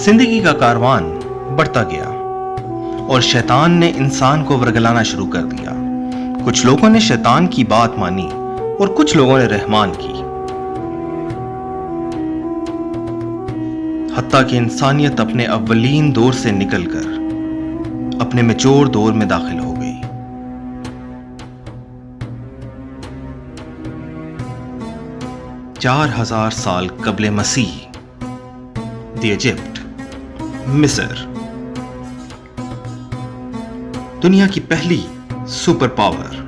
जिंदगी का कारवान बढ़ता गया और शैतान ने इंसान को वरगलाना शुरू कर दिया। कुछ लोगों ने शैतान की बात मानी और कुछ लोगों ने रहमान की। हत्ता कि इंसानियत अपने अव्वलीन दौर से निकलकर अपने मैच्योर दौर में दाखिल हो गई। चार 4000 साल कबले मसीह द इजिप्ट, मिस्र, दुनिया की पहली सुपर पावर।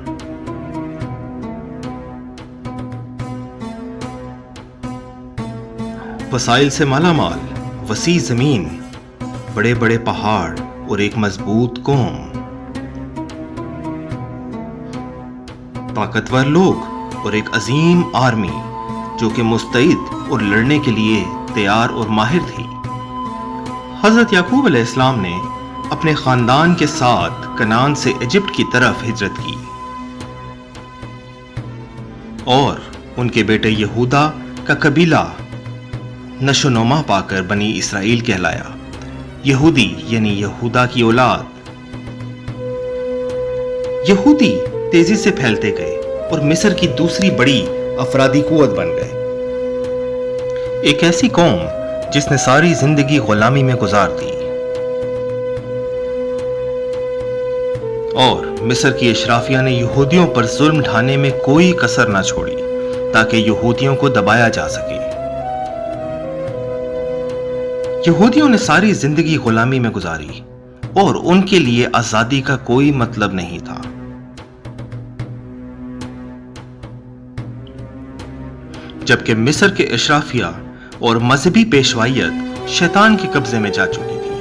वसाइल से मालामाल, वसी जमीन, बड़े बड़े पहाड़ और एक मजबूत कौम। ताकतवर लोग और एक अजीम आर्मी जो कि मुस्तैद और लड़ने के लिए तैयार और माहिर थी। हजरत याकूब अलैहिस्सलाम ने अपने खानदान के साथ कनान से इजिप्ट की तरफ हिजरत की और उनके बेटे यहूदा का कबीला नशोनुमा पाकर बनी इसराइल कहलाया। यहूदी यानी यहूदा की औलाद। यहूदी तेजी से फैलते गए और मिस्र की दूसरी बड़ी अफरादी कुव्वत बन गए। एक ऐसी कौम जिसने सारी जिंदगी गुलामी में गुजार दी और मिस्र की अशराफिया ने यहूदियों पर जुल्म ढाने में कोई कसर ना छोड़ी ताकि यहूदियों को दबाया जा सके। यहूदियों ने सारी जिंदगी गुलामी में गुजारी और उनके लिए आजादी का कोई मतलब नहीं था। जबकि मिस्र के अशराफिया और मजहबी पेशवाइयत शैतान के कब्जे में जा चुकी थी।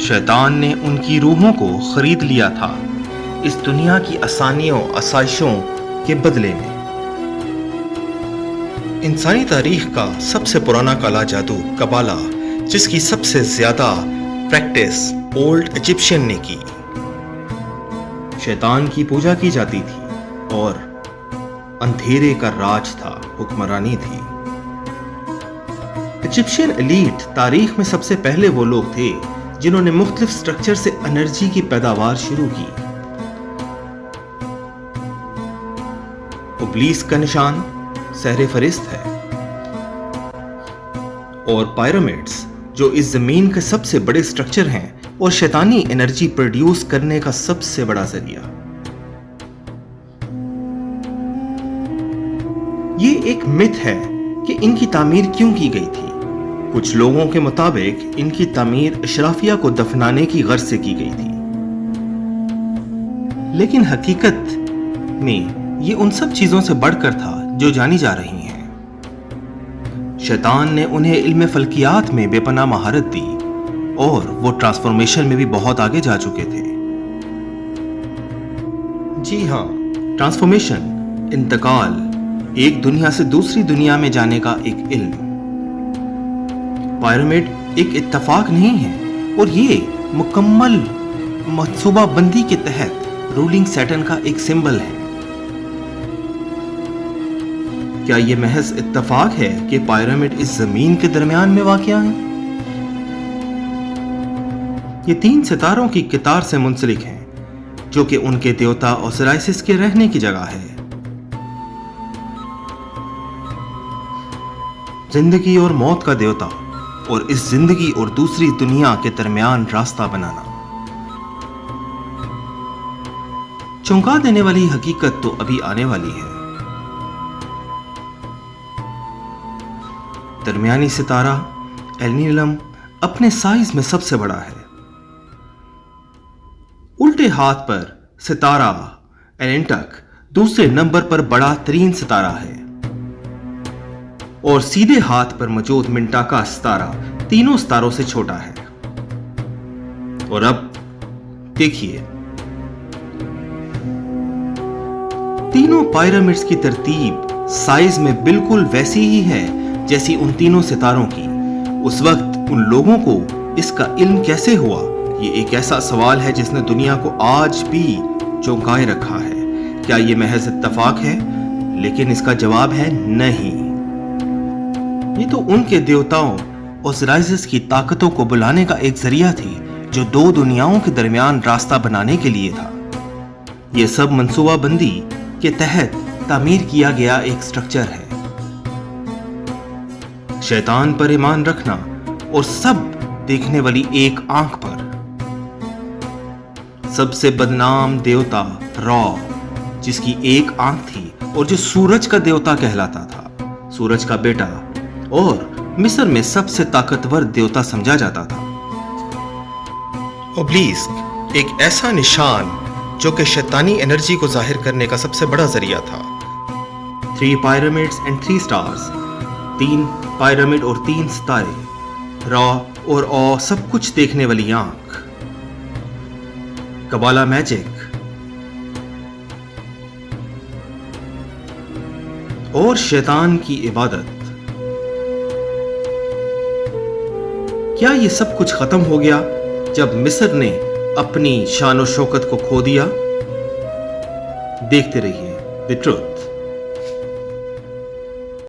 शैतान ने उनकी रूहों को खरीद लिया था इस दुनिया की आसानियों आसाइशों के बदले में। इंसानी तारीख का सबसे पुराना काला जादू कबाला, जिसकी सबसे ज्यादा प्रैक्टिस ओल्ड इजिप्शियन ने की, शैतान की पूजा की जाती थी और अंधेरे का राज था, हुक्मरानी थी। इजिप्शियन एलीट तारीख में सबसे पहले वो लोग थे जिन्होंने मुख्तलिफ स्ट्रक्चर से एनर्जी की पैदावार शुरू की। इब्लीस का निशान सहरे फरिश्त है और पिरामिड्स जो इस जमीन के सबसे बड़े स्ट्रक्चर हैं और शैतानी एनर्जी प्रोड्यूस करने का सबसे बड़ा जरिया। ये एक मिथ है कि इनकी तामीर क्यों की गई थी। कुछ लोगों के मुताबिक इनकी तामीर अशराफिया को दफनाने की गर्ज से की गई थी, लेकिन हकीकत में ये उन सब चीजों से बढ़कर था जो जानी जा रही हैं। शैतान ने उन्हें इल्म फल्कियात में बेपनाह महारत दी और वो ट्रांसफॉर्मेशन में भी बहुत आगे जा चुके थे। जी हाँ, ट्रांसफॉर्मेशन, इंतकाल, एक दुनिया से दूसरी दुनिया में जाने का एक इल्म। पिरामिड एक इत्तफाक नहीं है और ये मुकम्मल मंसूबा बंदी के तहत रूलिंग सैटर्न का एक सिंबल है। क्या ये महज इत्तफाक है कि पिरामिड इस जमीन के दरमियान में वाक़या है? ये 3 सितारों की कितार से मुंसलिक हैं जो कि उनके देवता ओसिरिस के रहने की जगह है। जिंदगी और मौत का देवता और इस जिंदगी और दूसरी दुनिया के दरमियान रास्ता बनाना। चौंका देने वाली हकीकत तो अभी आने वाली है। दरमियानी सितारा एल्निलम अपने साइज में सबसे बड़ा है। उल्टे हाथ पर सितारा एलेंटक दूसरे नंबर पर बड़ा तरीन सितारा है और सीधे हाथ पर मौजूद मिंटाका सितारा तीनों सितारों से छोटा है। और अब देखिए, तीनों पिरामिड्स की तरतीब साइज में बिल्कुल वैसी ही है जैसी उन तीनों सितारों की। उस वक्त उन लोगों को इसका इल्म कैसे हुआ? ये एक ऐसा सवाल है जिसने दुनिया को आज भी चौंकाए रखा है। क्या ये महज इत्तफाक है? लेकिन इसका जवाब है नहीं। ये तो उनके देवताओं ओसिराइसिस की ताकतों को बुलाने का एक जरिया थी जो दो दुनियाओं के दरमियान रास्ता बनाने के लिए था। यह सब मंसूबाबंदी के तहत तामीर किया गया एक स्ट्रक्चर है। शैतान पर ईमान रखना और सब देखने वाली एक आंख पर। सबसे बदनाम देवता रॉ, जिसकी एक आंख थी और जो सूरज का देवता कहलाता था, सूरज का बेटा, और मिस्र में सबसे ताकतवर देवता समझा जाता था। ओब्लिस्क एक ऐसा निशान जो कि शैतानी एनर्जी को जाहिर करने का सबसे बड़ा जरिया था। 3 pyramids and 3 stars, 3 पिरामिड और 3 सितारे, रॉ और ऑ सब कुछ देखने वाली आंख, कबाला मैजिक और शैतान की इबादत। क्या ये सब कुछ खत्म हो गया जब मिस्र ने अपनी शान और शौकत को खो दिया? देखते रहिए द ट्रुथ।